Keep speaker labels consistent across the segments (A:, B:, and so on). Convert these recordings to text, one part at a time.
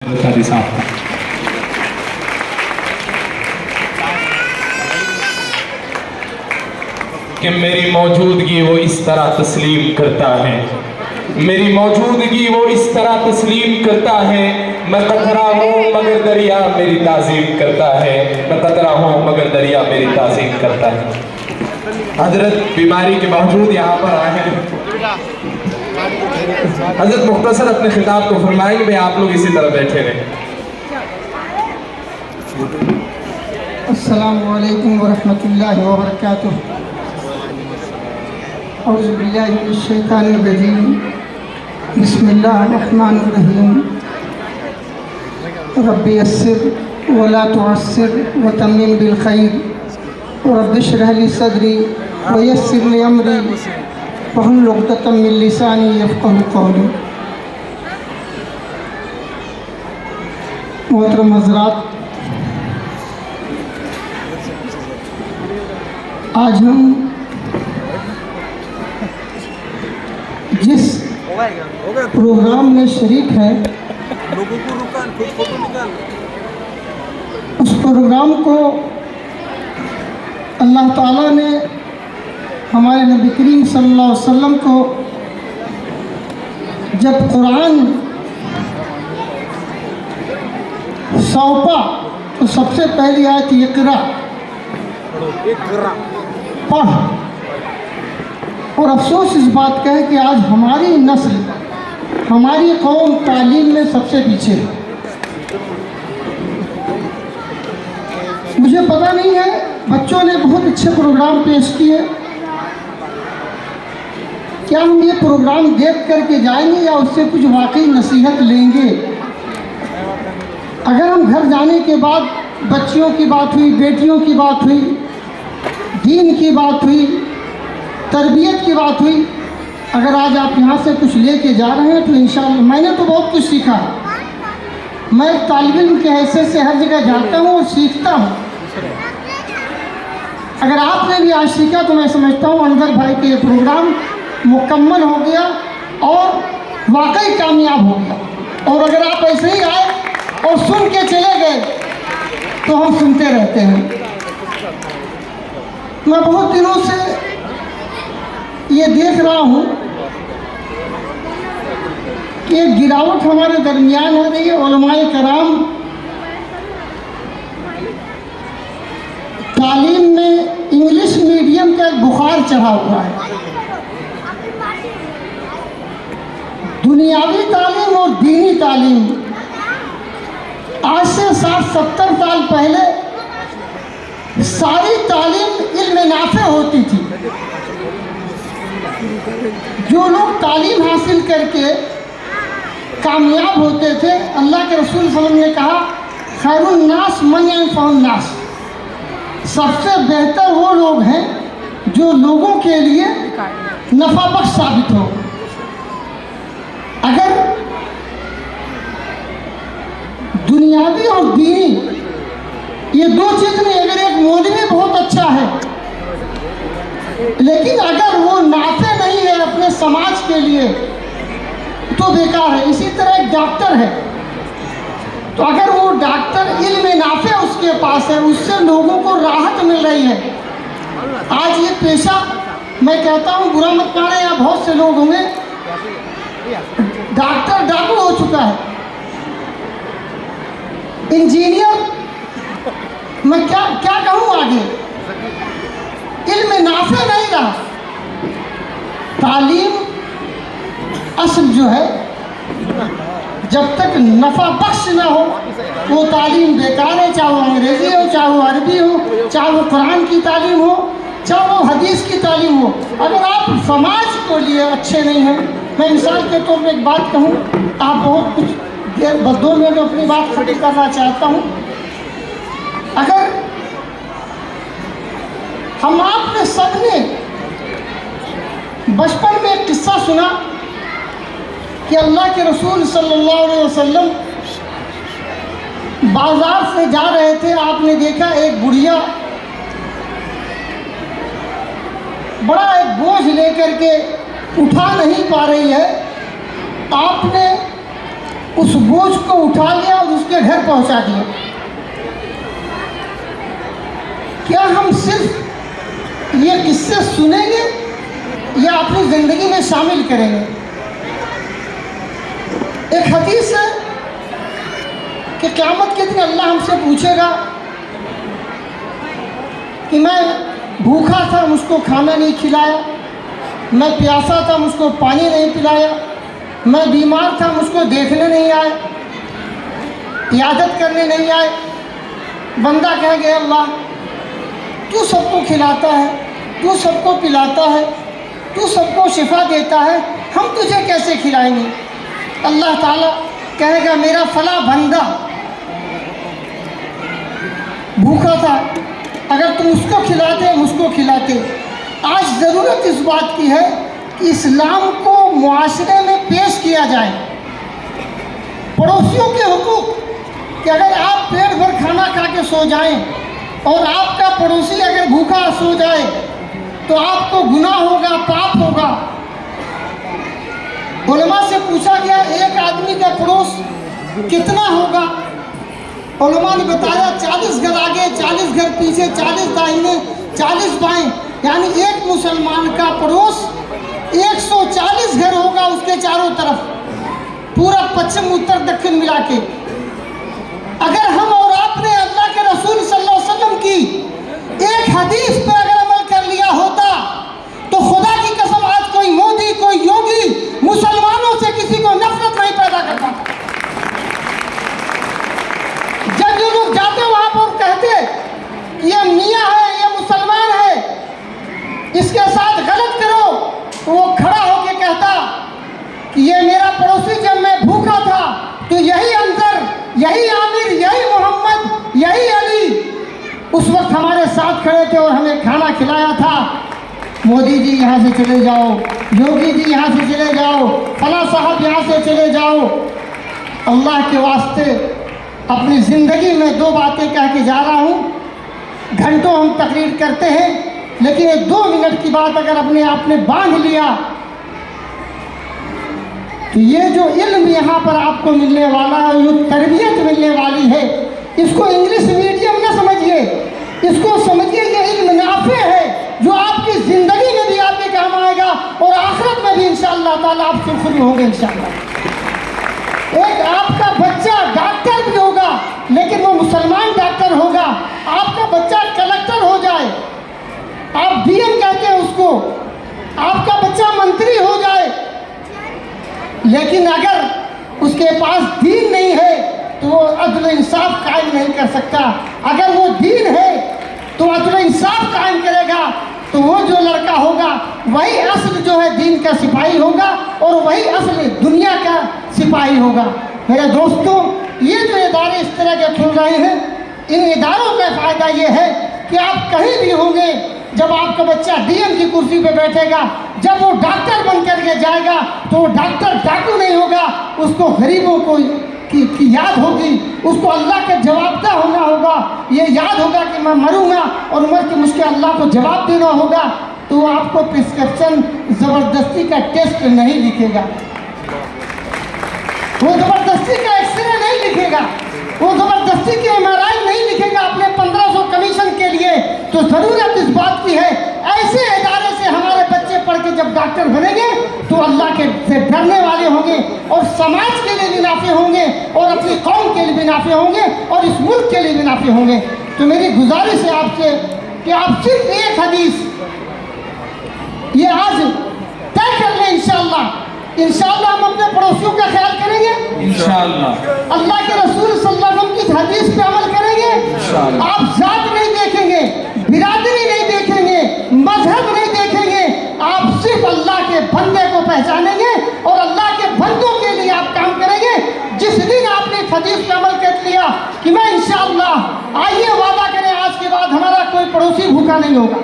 A: कि मेरी मौजूदगी वो इस तरह तस्लीम करता है, मेरी मौजूदगी वो इस तरह तस्लीम करता है। मैं कतरा हूँ मगर दरिया मेरी ताज़ीम करता है, मैं कतरा हूँ मगर दरिया मेरी ताज़ीम करता है। हजरत बीमारी के बावजूद यहाँ पर आए हैं। हजरत मुख्तसर अपने खिताब को फरमाएंगे, भाई आप लोग इसी तरह बैठे रहें।
B: अस्सलामु अलैकुम वरहमतुल्लाहि वबरकातुहू। औज़ु बिल्लाहि मिनश शैतानिर रजीम। बिस्मिल्लाहिर रहमानिर रहीम। रब्बि यस्सिर वला तुअस्सिर वतम्मिम बिल खैर रब्बि इश्रह ली सदरी वयस्सिर ली अमरी वहलुल उक़दतम मिन लिसानी यफ़क़हू क़ौली। मोहतरम हज़रात, आज हम जिस प्रोग्राम में शरीक हैं उस प्रोग्राम को अल्लाह ताला ने हमारे नबी करीम सल्लल्लाहु अलैहि वसल्लम को जब कुरान सौंपा तो सबसे पहली आयत इक़रा, पढ़। और अफसोस इस बात का है कि आज हमारी नस्ल, हमारी कौम तालीम में सबसे पीछे है। मुझे पता नहीं है, बच्चों ने बहुत अच्छे प्रोग्राम पेश किए, क्या हम ये प्रोग्राम देख करके जाएंगे या उससे कुछ वाकई नसीहत लेंगे? अगर हम घर जाने के बाद बच्चियों की बात हुई, बेटियों की बात हुई, दीन की बात हुई, तरबियत की बात हुई, अगर आज आप यहाँ से कुछ लेके जा रहे हैं तो इंशाअल्लाह, मैंने तो बहुत कुछ सीखा। मैं एक तालिब इल्म के हैसियत से हर जगह जाता हूँ और सीखता हूँ। अगर आपने भी आज सीखा तो मैं समझता हूँ अनवर भाई के ये प्रोग्राम मुकम्मल हो गया और वाकई कामयाब हो गया। और अगर आप ऐसे ही आए और सुन के चले गए तो हम सुनते रहते हैं। मैं बहुत दिनों से ये देख रहा हूँ कि एक गिरावट हमारे दरमियान हो रही है। उलमाए कराम तालीम में इंग्लिश मीडियम का एक बुखार चढ़ा हुआ है। दुनियावी तालीम और दीनी तालीम आज से 60-70 साल पहले सारी तालीम इल्म नाफ़े होती थी। जो लोग तालीम हासिल करके कामयाब होते थे, अल्लाह के रसूल सल्लल्लाहु अलैहि वसल्लम ने कहा, खैरुन नास मन यनफ़उन नास, सबसे बेहतर वो लोग हैं जो लोगों के लिए नफ़ा बख्श साबित हो। अगर दुनियावी और दीनी ये दो चीज़ नहीं, अगर एक मौलवी बहुत अच्छा है लेकिन अगर वो नाफे नहीं है अपने समाज के लिए तो बेकार है। इसी तरह एक डॉक्टर है, तो अगर वो डॉक्टर इल्म नाफे उसके पास है, उससे लोगों को राहत मिल रही है। आज ये पेशा, मैं कहता हूँ, बुरा मत माने, यहाँ बहुत से लोग होंगे, डॉक्टर डाकू हो चुका है, इंजीनियर, मैं क्या क्या कहूँ आगे, इल्म नाफे नहीं रहा। तालीम असल जो है, जब तक नफ़ा बख्श ना हो वो तालीम बेकार है। चाहे वो अंग्रेज़ी हो, चाहे वो अरबी हो, चाहे वो कुरान की तालीम हो, चाहे वो हदीस की तालीम हो। अगर आप समाज को लिए अच्छे नहीं हैं, मैं मिसाल के तौर पर एक बात कहूँ, आप बहुत कुछ देर 2 मिनट में अपनी बात खत्म करना चाहता हूँ। अगर हम आपने सबने बचपन में एक किस्सा सुना कि अल्लाह के रसूल सल्लल्लाहु अलैहि वसल्लम बाजार से जा रहे थे। आपने देखा एक बुढ़िया बड़ा एक बोझ लेकर के उठा नहीं पा रही है। आपने उस बोझ को उठा लिया, पहुंचा दिया। क्या हम सिर्फ ये किस्से सुनेंगे या अपनी ज़िंदगी में शामिल करेंगे? एक हदीस है कि क़यामत के दिन अल्लाह हमसे पूछेगा कि मैं भूखा था, मुझको खाना नहीं खिलाया, मैं प्यासा था, मुझको पानी नहीं पिलाया, मैं बीमार था, मुझको देखने नहीं आए, इयादत करने नहीं आए। बंदा कह गया अल्लाह तू सबको खिलाता है, तू सबको पिलाता है, तू सबको शिफा देता है, हम तुझे कैसे खिलाएंगे? अल्लाह ताला कहेगा मेरा फला बंदा भूखा था, अगर तुम उसको खिलाते मुझको खिलाते। आज ज़रूरत इस बात की है कि इस्लाम को मुआशरे में पेश किया जाए। पड़ोसियों के हुकूक कि अगर आप पेट भर खाना खा के सो जाएं और आपका पड़ोसी अगर भूखा सो जाए तो आपको गुनाह होगा, पाप होगा। उलमा से पूछा गया एक आदमी का पड़ोस कितना होगा? उलमा ने बताया 40 घर आगे, 40 घर पीछे, 40 दाहिने, 40 बाएं, यानी एक मुसलमान का पड़ोस 140 घर होगा उसके चारों तरफ, पूरा पश्चिम उत्तर दक्षिण मिला के। अगर हम और आपने अल्लाह के रसूल सल्लल्लाहु अलैहि वसल्लम की एक हदीस पे अगर अमल कर लिया होता तो खुदा की कसम आज कोई मोदी, कोई योगी मुसलमानों से किसी को नफरत नहीं पैदा करता। जब जो लोग जाते वहां पर कहते ये मियाँ है, ये मुसलमान है, इसके साथ गलत करो, तो वो खड़ा होकर कहता कि ये मेरा पड़ोसी जब मैं भूखा था तो यही अंसर, यही आमिर, यही मोहम्मद, यही अली उस वक्त हमारे साथ खड़े थे और हमें खाना खिलाया था। मोदी जी यहाँ से चले जाओ, योगी जी यहाँ से चले जाओ, फला साहब यहाँ से चले जाओ। अल्लाह के वास्ते अपनी ज़िंदगी में 2 बातें कह के जा रहा हूँ। घंटों हम तकरीर करते हैं, लेकिन ये 2 मिनट की बात अगर अपने आप ने बांध लिया तो ये जो इल्म यहाँ पर आपको मिलने वाला है, जो तरबियत मिलने वाली है, इसको इंग्लिश मीडियम न समझिए, इसको समझिए ये इल्म नाफे है जो आपकी ज़िंदगी में भी आपके काम आएगा और आखिरत में भी इंशाअल्लाह ताला आप खुश होंगे इंशाअल्लाह। एक आपका बच्चा डॉक्टर भी होगा लेकिन वो मुसलमान डॉक्टर होगा। आपका बच्चा कलेक्टर हो जाए, आप डीएम कहते हैं उसको, आपका बच्चा मंत्री हो जाए, लेकिन अगर उसके पास दीन नहीं है तो वो अदल इंसाफ कायम नहीं कर सकता। अगर वो दीन है तो अदल इंसाफ कायम करेगा तो वो जो लड़का होगा वही असल जो है दीन का सिपाही होगा और वही असल दुनिया का सिपाही होगा। मेरे दोस्तों, ये जो इदारे इस तरह के खुल रहे हैं, इन इदारों का फ़ायदा ये है कि आप कहीं भी होंगे, जब आपका बच्चा डीएम की कुर्सी पे बैठेगा, जब वो डॉक्टर बन करके जाएगा तो वो डॉक्टर डाकू नहीं होगा, उसको गरीबों को की याद होगी, उसको अल्लाह के जवाबदा होना होगा। ये याद होगा कि मैं मरूंगा और मर के मुझको अल्लाह को जवाब देना होगा। तो वो आपको प्रिस्क्रिप्शन ज़बरदस्ती का टेस्ट नहीं लिखेगा, वो ज़बरदस्ती का एक्सरे नहीं लिखेगा, वो ज़बरदस्ती की MRI नहीं लिखेगा अपने 1500 कमीशन के लिए। तो ज़रूरत इस बात की है ऐसे इदारे से हमारे बच्चे पढ़ के जब डॉक्टर बनेंगे तो अल्लाह के से डरने वाले होंगे और समाज के लिए भी नाफे होंगे और अपनी कौम के लिए भी नाफे होंगे और इस मुल्क के लिए भी नाफे होंगे। तो मेरी गुजारिश है आपसे कि आप सिर्फ एक हदीस ये आज तय कर लें। इंशाअल्लाह हम अपने पड़ोसियों का ख्याल करेंगे, इंशाअल्लाह अल्लाह के रसूल सल्लल्लाहु अलैहि वसल्लम की हदीस पे अमल करेंगे। आप जात नहीं देखेंगे, बिरादरी नहीं देखेंगे, मजहब नहीं देखेंगे, आप सिर्फ अल्लाह के बंदे को पहचानेंगे और अल्लाह के बंदों के लिए आप काम करेंगे। जिस दिन आपने हदीस पे अमल कर लिया कि मैं इंशाअल्लाह, आइए वादा करें आज के बाद हमारा कोई पड़ोसी भूखा नहीं होगा,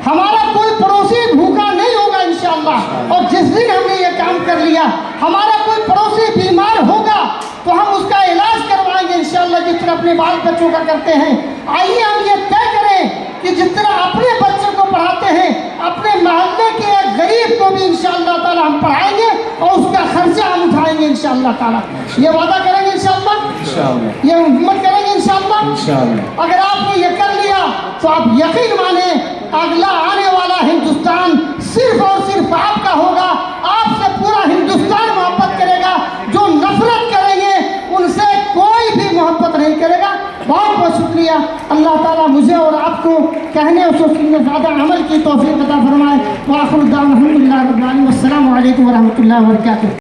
B: हमारा कोई पड़ोसी भूखा नहीं होगा इंशाअल्लाह। और जिस दिन हमने ये काम कर लिया, हमारा कोई पड़ोसी बीमार होगा तो हम उसका इलाज करवाएंगे इंशाअल्लाह, जिस तरह अपने बाल बच्चों का करते हैं। आइए हम ये तय करें कि जिस तरह अपने बच्चों को पढ़ाते हैं, अपने मोहल्ले के एक गरीब को भी इंशाअल्लाह ताला हम पढ़ाएंगे और उसका खर्चा हम उठाएंगे इंशाअल्लाह ताला। ये वादा करेंगे इंशाअल्लाह।
A: इंशाअल्लाह
B: ये हिम्मत करेंगे इंशाअल्लाह।
A: इंशाअल्लाह।
B: अगर आपने ये कर लिया तो आप यकीन माने अगला आने वाला हिंदुस्तान सिर्फ और सिर्फ आपका होगा। आपसे पूरा हिंदुस्तान मोहब्बत करेगा। जो नफरत करेंगे उनसे कोई भी मोहब्बत नहीं करेगा। बहुत बहुत शुक्रिया। अल्लाह ताला मुझे और आपको कहने और सोचने में ज़्यादा अमल की तौफीक अता फरमाए। व आखिर दाअवाना अल्हम्दुलिल्लाहि रब्बिल आलमीन। अस्सलामु अलैकुम व रहमतुल्लाहि व बरकातुहू।